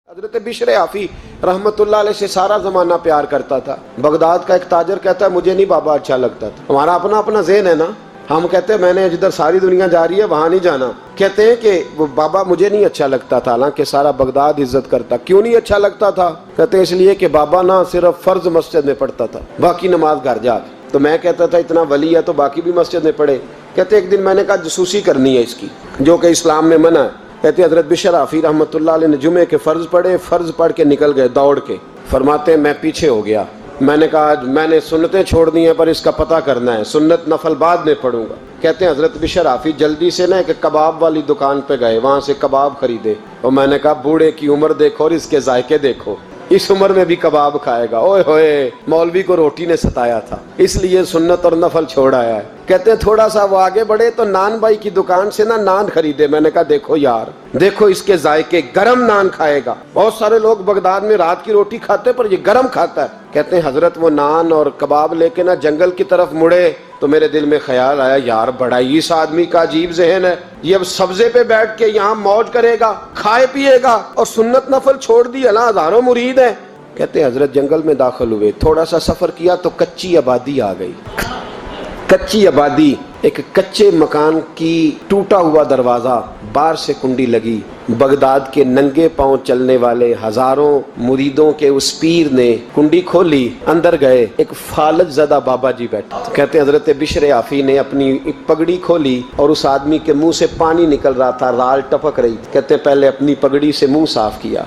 حضرت بشر آفی رحمت اللہ علیہ سے سارا زمانہ پیار کرتا تھا۔ بغداد کا ایک تاجر کہتا ہے مجھے نہیں بابا اچھا لگتا تھا۔ ہمارا اپنا اپنا ذہن ہے نا، ہم کہتے ہیں میں نے جدھر ساری دنیا جا رہی ہے وہاں نہیں جانا، کہتے ہیں کہ وہ بابا مجھے نہیں اچھا لگتا تھا، حالانکہ سارا بغداد عزت کرتا۔ کیوں نہیں اچھا لگتا تھا؟ کہتے ہیں اس لیے کہ بابا نہ صرف فرض مسجد میں پڑھتا تھا، باقی نماز گھر جا کے۔ تو میں کہتا تھا اتنا ولی ہے تو باقی بھی مسجد میں پڑھے۔ کہتے ایک دن میں نے کہا جاسوسی کرنی ہے اس کی، جو کہ اسلام میں منع ہے۔ کہتے حضرت بشر آفی رحمۃ اللہ علیہ نے جمعے کے فرض پڑھے، فرض پڑھ کے نکل گئے دوڑ کے۔ فرماتے ہیں میں پیچھے ہو گیا، میں نے کہا میں نے سنتیں چھوڑ دی ہیں پر اس کا پتہ کرنا ہے، سنت نفل بعد میں پڑھوں گا۔ کہتے ہیں حضرت بشر آفی جلدی سے نا ایک کباب والی دکان پہ گئے، وہاں سے کباب خریدے، اور میں نے کہا بوڑھے کی عمر دیکھو اور اس کے ذائقے دیکھو، اس عمر میں بھی کباب کھائے گا۔ اوئے ہوئے، مولوی کو روٹی نے ستایا تھا اس لیے سنت اور نفل چھوڑ آیا ہے۔ کہتے ہیں تھوڑا سا وہ آگے بڑھے تو نان بھائی کی دکان سے نا نان خریدے، میں نے کہا دیکھو یار، دیکھو اس کے ذائقے، گرم نان کھائے گا۔ بہت سارے لوگ بغداد میں رات کی روٹی کھاتے پر یہ گرم کھاتا ہے۔ کہتے ہیں حضرت وہ نان اور کباب لے کے نا جنگل کی طرف مڑے تو میرے دل میں خیال آیا یار بڑا ہی اس آدمی کا عجیب ذہن ہے، یہ اب سبزے پہ بیٹھ کے یہاں موج کرے گا، کھائے پیے گا، اور سنت نفل چھوڑ دی، اللہ ہزاروں مرید ہیں۔ کہتے ہیں حضرت جنگل میں داخل ہوئے، تھوڑا سا سفر کیا تو کچی آبادی آ گئی۔ کچی آبادی، ایک کچے مکان کی ٹوٹا ہوا دروازہ، باہر سے کنڈی لگی۔ بغداد کے ننگے پاؤں چلنے والے ہزاروں مریدوں کے اس پیر نے کنڈی کھولی، اندر گئے، ایک فالج زدہ بابا جی بیٹھے۔ کہتے ہیں حضرت بشر آفی نے اپنی ایک پگڑی کھولی اور اس آدمی کے منہ سے پانی نکل رہا تھا، رال ٹپک رہی تھی۔ کہتے پہلے اپنی پگڑی سے منہ صاف کیا،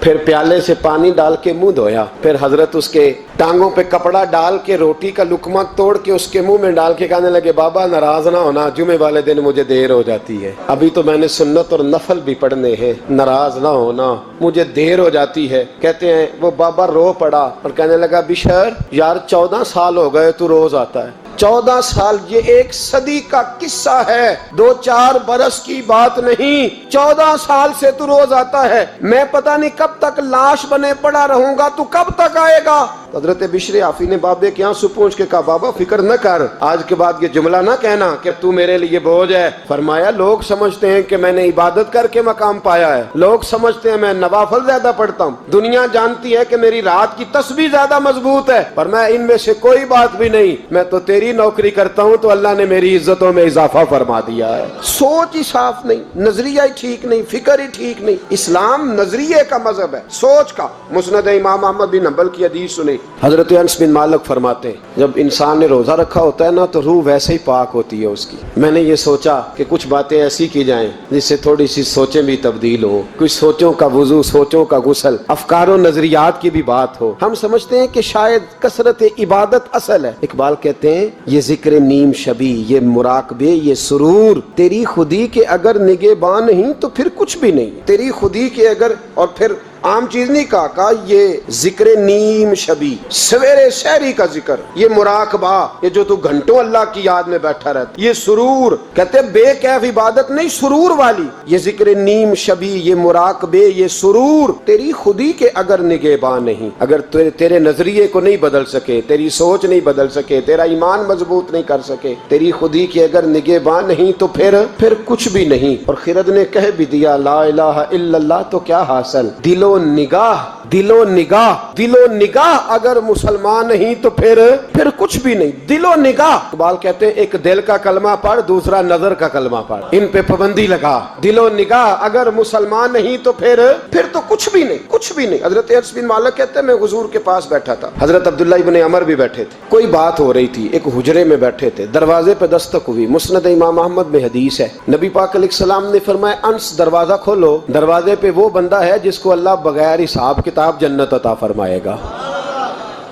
پھر پیالے سے پانی ڈال کے منہ دھویا، پھر حضرت اس کے ٹانگوں پہ کپڑا ڈال کے روٹی کا لقمہ توڑ کے اس کے منہ میں ڈال کے کہنے لگے بابا ناراض نہ ہونا، جمعے والے دن مجھے دیر ہو جاتی ہے، ابھی تو میں نے سنت اور نفل بھی پڑھنے ہیں، ناراض نہ ہونا، مجھے دیر ہو جاتی ہے۔ کہتے ہیں وہ بابا رو پڑا اور کہنے لگا بشر یار 14 سال ہو گئے تو روز آتا ہے، 14 سال، یہ 1 صدی کا قصہ ہے، 2-4 برس کی بات نہیں، 14 سال سے تو روز آتا ہے، میں پتہ نہیں کب تک لاش بنے پڑا رہوں گا، تو کب تک آئے گا؟ حضرت بشر آفی نے بابے کے آنسو پوچھ کے کہا بابا فکر نہ کر، آج کے بعد یہ جملہ نہ کہنا کہ تو میرے لیے بوجھ ہے۔ فرمایا لوگ سمجھتے ہیں کہ میں نے عبادت کر کے مقام پایا ہے، لوگ سمجھتے ہیں میں نوافل زیادہ پڑھتا ہوں، دنیا جانتی ہے کہ میری رات کی تسبیح زیادہ مضبوط ہے، پر میں ان میں سے کوئی بات بھی نہیں، میں تو تیری نوکری کرتا ہوں تو اللہ نے میری عزتوں میں اضافہ فرما دیا ہے۔ سوچ ہی صاف نہیں، نظریہ ہی ٹھیک نہیں، فکر ہی ٹھیک نہیں۔ اسلام نظریے کا مذہب ہے، سوچ کا۔ مسند امام احمد بن حنبل کی حدیث سنی، حضرت انس بن مالک فرماتے ہیں جب انسان نے روزہ رکھا ہوتا ہے نا تو روح ویسے ہی پاک ہوتی ہے اس کی۔ میں نے یہ سوچا کہ کچھ باتیں ایسی کی جائیں جس سے تھوڑی سی سوچیں بھی تبدیل ہو، کچھ سوچوں کا وضو، سوچوں کا غسل، افکار و نظریات کی بھی بات ہو۔ ہم سمجھتے ہیں کہ شاید کثرت عبادت اصل ہے۔ اقبال کہتے ہیں یہ ذکر نیم شبی، یہ مراقبے، یہ سرور، تیری خودی کے اگر نگہباں نہیں تو پھر کچھ بھی نہیں، تیری خودی کے اگر، اور پھر عام چیز نہیں کہا یہ ذکر نیم شبی، سویرے سحری کا ذکر، یہ مراقبہ، یہ جو تو گھنٹوں اللہ کی یاد میں بیٹھا رہتا، یہ سرور، کہتے بے کیف عبادت نہیں، سرور والی، یہ ذکر نیم شبی، یہ مراقبے، یہ سرور، تیری خودی کے اگر نگہباں نہیں، اگر تیرے نظریے کو نہیں بدل سکے، تیری سوچ نہیں بدل سکے، تیرا ایمان مضبوط نہیں کر سکے، تیری خودی کے اگر نگہباں نہیں تو پھر کچھ بھی نہیں۔ اور خرد نے کہہ بھی دیا لا الہ الا اللہ تو کیا حاصل، دل و نگاہ، دل و نگاہ، دل و نگاہ اگر مسلمان نہیں تو پھر کچھ بھی نہیں، دل و نگاہ۔ اقبال کہتے ہیں ایک دل کا کلمہ پڑھ، دوسرا نظر کا کلمہ پڑھ، ان پہ پابندی لگا، دل و نگاہ اگر مسلمان نہیں تو پھر تو کچھ بھی نہیں، کچھ بھی نہیں۔ حضرت انس بن مالک کہتے ہیں میں حضور کے پاس بیٹھا تھا، حضرت عبداللہ ابن عمر بھی بیٹھے تھے، کوئی بات ہو رہی تھی، ایک حجرے میں بیٹھے تھے، دروازے پہ دستک ہوئی، مسند امام احمد میں حدیث ہے، نبی پاک علیہ السلام نے فرمایا انس دروازہ کھولو، دروازے پہ وہ بندہ ہے جس کو اللہ بغیر حساب کتاب جنت عطا فرمائے گا،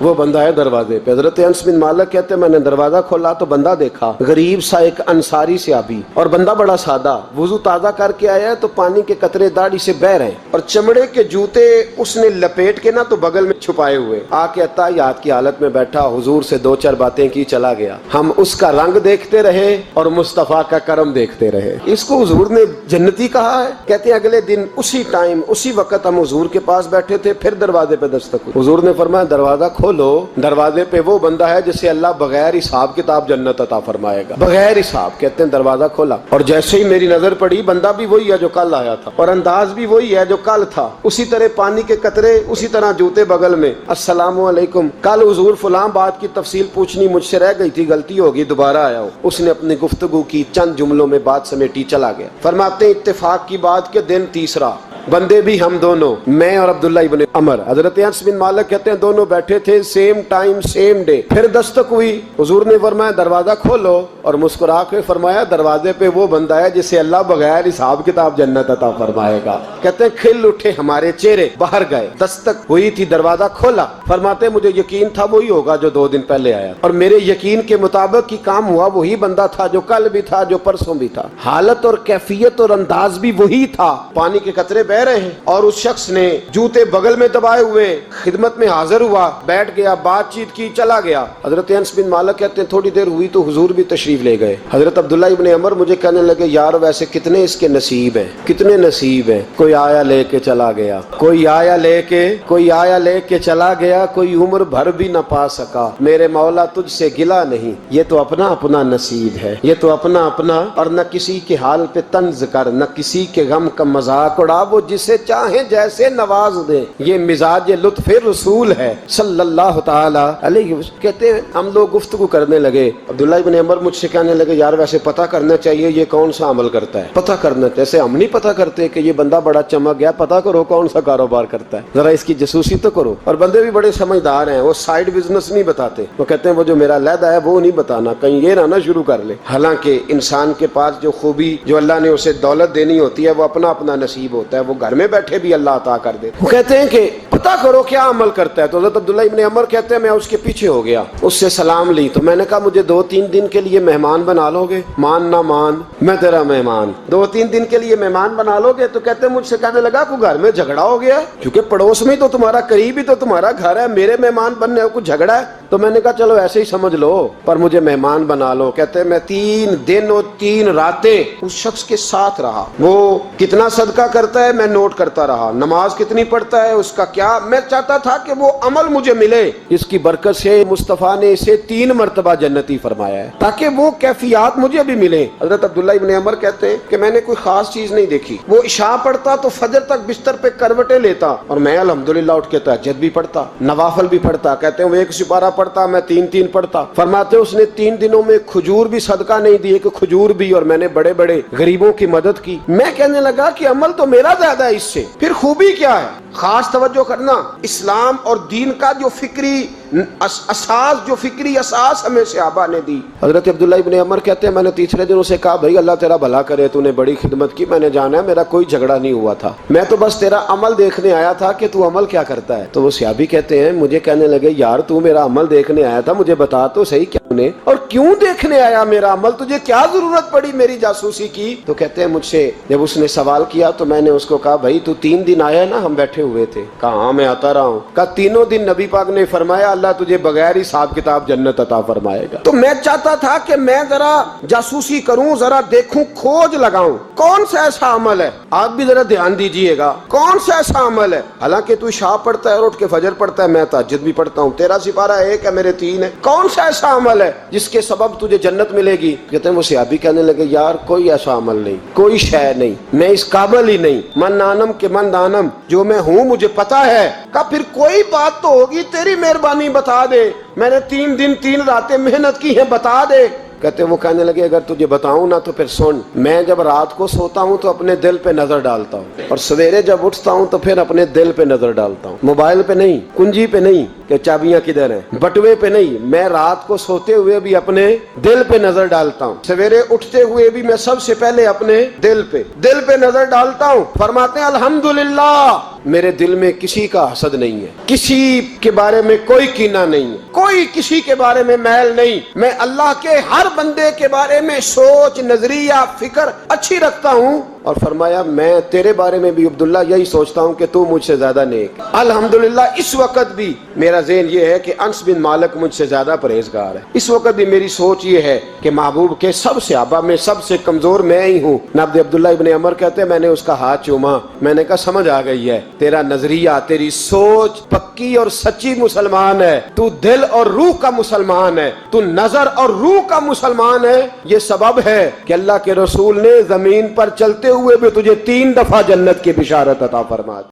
وہ بندہ ہے دروازے پہ۔ حضرت انس بن مالک کہتے ہیں میں نے دروازہ کھولا تو بندہ دیکھا، غریب سا ایک انصاری صحابی، اور بندہ بڑا سادہ، وضو تازہ کر کے آیا ہے تو پانی کے قطرے داڑھی سے بہہ رہے ہیں، اور چمڑے کے جوتے اس نے لپیٹ کے نا تو بغل میں چھپائے ہوئے، آ کے اتحیات کی حالت میں بیٹھا، حضور سے 2-4 باتیں کی، چلا گیا۔ ہم اس کا رنگ دیکھتے رہے اور مصطفیٰ کا کرم دیکھتے رہے، اس کو حضور نے جنتی کہا ہے۔ کہتے ہیں اگلے دن اسی ٹائم اسی وقت ہم حضور کے پاس بیٹھے تھے، پھر دروازے پہ دستک ہوئی، حضور نے فرمایا دروازہ کھول کھولو, دروازے پہ وہ بندہ ہے جسے اللہ بغیر حساب کتاب جنت عطا فرمائے گا, بغیر حساب. کہتے ہیں دروازہ کھولا اور جیسے ہی میری نظر پڑی, بندہ بھی وہی ہے جو کل آیا تھا اور انداز بھی وہی ہے جو کل تھا, اسی طرح پانی کے قطرے, اسی طرح جوتے بغل میں, السلام علیکم, کل حضور فلاں بات کی تفصیل پوچھنی مجھ سے رہ گئی تھی, غلطی ہوگی, دوبارہ آیا ہو. اس نے اپنی گفتگو کی, چند جملوں میں بات سمیٹی, چلا گیا. فرماتے ہیں اتفاق کی بات کہ دن تیسرا, بندے بھی ہم دونوں, میں اور عبداللہ ابن عمر. حضرت انس بن مالک کہتے ہیں دونوں بیٹھے تھے, سیم ٹائم سیم ڈے. پھر دستک ہوئی, حضور نے فرمایا دروازہ کھولو, اور مسکرا کے فرمایا دروازے پہ وہ بندہ ہے جسے اللہ بغیر حساب کتاب جنت عطا فرمائے گا. کہتے ہیں کھل اٹھے ہمارے چہرے, باہر گئے, دستک ہوئی تھی, دروازہ کھولا. فرماتے ہیں مجھے یقین تھا وہی ہوگا جو 2 دن پہلے آیا, اور میرے یقین کے مطابق ہی کام ہوا, وہی بندہ تھا جو کل بھی تھا, جو پرسوں بھی تھا. حالت اور کیفیت اور انداز بھی وہی تھا. پانی کے قطرے بہ رہے ہیں اور اس شخص نے جوتے بغل میں دبائے ہوئے خدمت میں حاضر ہوا, بیٹھ گیا, بات چیت کی, چلا گیا. حضرت انس بن مالک کہتے ہیں تھوڑی دیر ہوئی تو حضور بھی تشریف لے گئے. حضرت عبداللہ ابن عمر مجھے کہنے لگے یار ویسے کتنے اس کے نصیب ہیں, کتنے نصیب ہیں. کوئی آیا لے کے چلا گیا, کوئی آیا لے کے چلا گیا, کوئی عمر بھر بھی نہ پا سکا. میرے مولا تجھ سے گلا نہیں, یہ تو اپنا اپنا نصیب ہے, یہ تو اپنا اپنا. اور نہ کسی کے حال پہ طنز کر, نہ کسی کے غم کا مذاق اڑا, وہ جسے چاہے جیسے نواز دے. یہ مزاج لطف رسول ہے صلی اللہ تعالی علیہ وسلم. کہتے ہیں ہم لوگ گفتگو کرنے لگے. عبداللہ ابن عمر مجھ سے کہنے لگے یار ویسے پتہ کرنا چاہیے یہ کون سا عمل کرتا ہے, پتہ کرنا. جیسے ہم نہیں پتہ کرتے کہ یہ بندہ بڑا چمک گیا, پتہ کرو کون سا کاروبار کرتا ہے, ذرا اس کی جاسوسی تو کرو. اور بندے بھی بڑے سمجھدار ہیں, وہ سائیڈ بزنس نہیں بتاتے, وہ کہتے ہیں وہ جو میرا علیحدہ ہے وہ نہیں بتانا, کہیں یہ نہ شروع کر لے. حالانکہ انسان کے پاس جو خوبی, جو اللہ نے اسے دولت دینی ہوتی ہے, وہ اپنا اپنا نصیب ہوتا ہے, وہ گھر میں بیٹھے بھی اللہ عطا کر دے. وہ کہتے ہیں کہ پتہ کرو کیا عمل کرتا ہے. تو حضرت عبداللہ ابن عمر کہتے ہیں میں اس کے پیچھے ہو گیا, اس سے سلام لی. تو میں نے کہا مجھے 2-3 دن کے لیے مہمان بنا لو گے؟ مان نہ مان, میں تیرا مہمان. 2-3 دن کے لیے مہمان بنا لو گے؟ تو کہتے ہیں مجھ سے کہنے لگا کوئی گھر میں جھگڑا ہو گیا, کیونکہ پڑوس میں تو تمہارا قریب ہی تو تمہارا گھر ہے, میرے مہمان بننے کو جھگڑا ہے. تو میں نے کہا چلو ایسے ہی سمجھ لو, پر مجھے مہمان بنا لو. کہتے ہیں میں 3 دن اور 3 راتیں اس شخص کے ساتھ رہا. وہ کتنا صدقہ کرتا ہے میں نوٹ کرتا رہا, نماز کتنی پڑھتا ہے, اس کا کیا. میں چاہتا تھا کہ وہ عمل مجھے ملے, اس کی برکت سے مصطفیٰ نے اسے 3 مرتبہ جنتی فرمایا ہے, تاکہ وہ کیفیات مجھے بھی ملے. حضرت عبداللہ ابن عمر کہتے ہیں کہ میں نے کوئی خاص چیز نہیں دیکھی. وہ عشاء پڑھتا تو فجر تک بستر پہ کروٹیں لیتا, اور میں الحمدللہ اٹھ کے تہجد بھی پڑھتا, نوافل بھی پڑھتا. کہتے ہیں وہ 1 سپارہ پڑھتا, میں 3 پڑھتا. فرماتے اس نے 3 دنوں میں کھجور بھی صدقہ نہیں دی, کہ کھجور بھی, اور میں نے بڑے بڑے غریبوں کی مدد کی. میں کہنے لگا کہ عمل تو میرا زیادہ ہے اس سے, پھر خوبی کیا ہے؟ خاص توجہ کرنا, اسلام اور دین کا جو فکری اساس ہمیں صحابہ نے دی. حضرت عبداللہ ابن عمر کہتے ہیں میں نے تیسرے دن اسے کہا بھائی اللہ تیرا بھلا کرے, تو نے بڑی خدمت کی, میں نے جانا ہے میرا کوئی جھگڑا نہیں ہوا تھا, میں تو بس تیرا عمل دیکھنے آیا تھا کہ تو عمل کیا کرتا ہے. تو وہ صحابی کہتے ہیں مجھے کہنے لگے یار تو میرا عمل دیکھنے آیا تھا, مجھے بتا تو صحیح کیا نے, اور کیوں دیکھنے آیا میرا عمل, تجھے کیا ضرورت پڑی میری جاسوسی کی. تو کہتے ہیں مجھ سے جب اس نے سوال کیا تو میں نے اس کو کہا بھائی تو 3 دن آیا نا, ہم بیٹھے ہوئے تھے. کہاں میں آتا رہا ہوں. کہا 3 دن نبی پاک نے فرمایا اللہ تجھے بغیر حساب کتاب جنت عطا فرمائے گا. تو میں چاہتا تھا کہ میں ذرا جاسوسی کروں, ذرا دیکھوں, کھوج لگاؤں کون سا ایسا عمل ہے. آپ بھی ذرا دھیان دیجئے گا کون سا ایسا عمل ہے. حالانکہ تو عشاء پڑھتا ہے اور اٹھ کے فجر پڑھتا ہے, میں تہجد بھی پڑھتا ہوں, تیرا سپارہ 1 ہے میرے 3 ہے. کون سا ایسا عمل ہے جس کے سبب تجھے جنت ملے گی. کہتے ہیں وہ صحابی کہنے لگے یار کوئی ایسا عمل نہیں, کوئی شے نہیں, میں اس قابل ہی نہیں. من نانم کے من دانم, جو میں ہوں مجھے پتا ہے. کہا پھر کوئی بات تو ہوگی, تیری مہربانی بتا دے, میں نے 3 دن 3 راتیں محنت کی ہیں, بتا دے. کہتے ہیں وہ کہنے لگے اگر تجھے بتاؤں نا تو پھر سن. میں جب رات کو سوتا ہوں تو اپنے دل پہ نظر ڈالتا ہوں, اور سویرے جب اٹھتا ہوں تو پھر اپنے دل پہ نظر ڈالتا ہوں. موبائل پہ نہیں, کنجی پہ نہیں کہ چابیاں کدھر ہیں, بٹوے پہ نہیں. میں رات کو سوتے ہوئے بھی اپنے دل پہ نظر ڈالتا ہوں, سویرے اٹھتے ہوئے بھی میں سب سے پہلے اپنے دل پہ نظر ڈالتا ہوں. فرماتے ہیں الحمدللہ میرے دل میں کسی کا حسد نہیں ہے, کسی کے بارے میں کوئی کینہ نہیں ہے, کوئی کسی کے بارے میں میل نہیں. میں اللہ کے ہر بندے کے بارے میں سوچ, نظریہ, فکر اچھی رکھتا ہوں, اور فرمایا میں تیرے بارے میں بھی عبداللہ یہی سوچتا ہوں کہ تو مجھ سے زیادہ نیک. الحمدللہ اس وقت بھی میرا ذہن یہ ہے کہ انس بن مالک مجھ سے زیادہ پرہیزگار ہے. اس وقت بھی میری سوچ یہ ہے کہ محبوب کے سب صحابہ میں سب سے کمزور میں ہی ہوں. نبی عبداللہ ابن عمر کہتے ہیں میں نے اس کا ہاتھ چوما, میں نے کہا سمجھ آ گئی ہے, تیرا نظریہ تیری سوچ پکی اور سچی مسلمان ہے, تو دل اور روح کا مسلمان ہے, تو نظر اور روح کا مسلمان ہے. یہ سبب ہے کہ اللہ کے رسول نے زمین پر چلتے ہوئے بھی تجھے 3 دفعہ جنت کی بشارت عطا فرما دی.